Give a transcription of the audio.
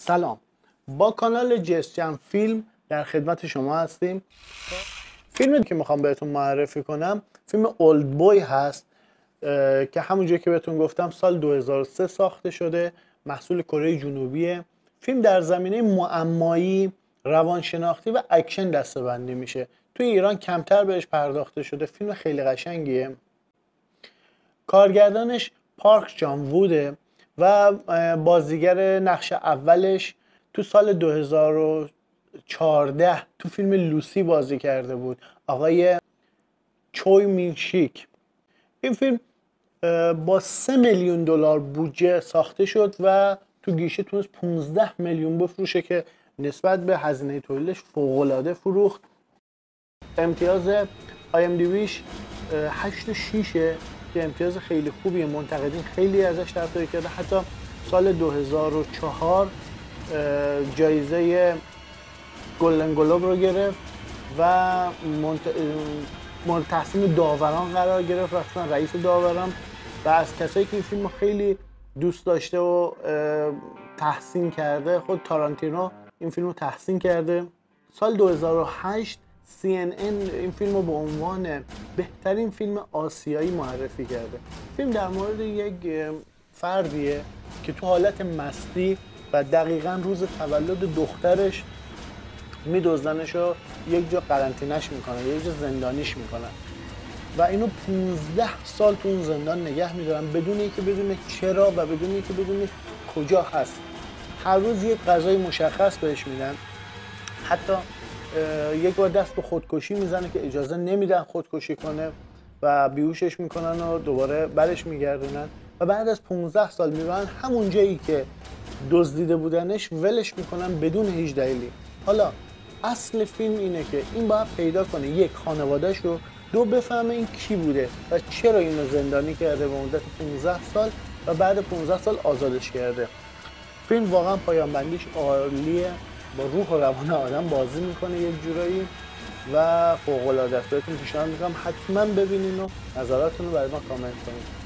سلام، با کانال جسجم فیلم در خدمت شما هستیم. فیلمی که میخوام بهتون معرفی کنم فیلم اولد بوی هست که همونجوری که بهتون گفتم سال 2003 ساخته شده، محصول کره جنوبیه. فیلم در زمینه معمایی، روانشناختی و اکشن دسته‌بندی میشه. توی ایران کمتر بهش پرداخته شده. فیلم خیلی قشنگیه. کارگردانش پارک جان ووده و بازیگر نقش اولش تو سال 2014 تو فیلم لوسی بازی کرده بود، آقای چوی مین شیک. این فیلم با 3 میلیون دلار بودجه ساخته شد و تو گیشه تونست 15 میلیون بفروشه که نسبت به هزینه تولیدش فوق‌العاده فروخت. امتیاز IMDbش 8.6 که امتیاز خیلی خوبیه. منتقدین خیلی ازش تعریف کرده. حتی سال 2004 جایزه گلدن گلوب رو گرفت و مورد تحسین داوران قرار گرفت، رفتن رئیس داوران و از کسایی که این فیلم خیلی دوست داشته و تحسین کرده خود تارانتینو این فیلم رو تحسین کرده. سال 2008 CNN این فیلم رو به عنوان بهترین فیلم آسیایی معرفی کرده. فیلم در مورد یک فردیه که تو حالت مستی و دقیقاً روز تولد دخترش میدزدنش و یک جا قرنطینه‌اش میکنن، یک جا زندانیش میکنن و اینو 15 سال تو اون زندان نگه میدارن بدون اینکه بدونه چرا و بدون اینکه بدونه کجا هست. هر روز یک غذای مشخص بهش میدن. حتی یک بار دست به خودکشی میزنه که اجازه نمیدن خودکشی کنه و بیهوشش میکنن و دوباره برش میگردونن و بعد از 15 سال میبرن همون جایی که دزدیده بودنش ولش میکنن بدون هیچ دلیلی. حالا اصل فیلم اینه که این باید پیدا کنه یک خانواده‌اش رو، دو بفهمه این کی بوده و چرا اینو زندانی کرده به مدت 15 سال و بعد 15 سال آزادش کرده. فیلم واقعا پایان بندیش عالیه، با روح و روان آدم بازی میکنه یک جورایی و فوق العاده است. بهتون پیشنهاد میکنم حتما ببینین و نظراتتون رو برای ما کامنت کنید.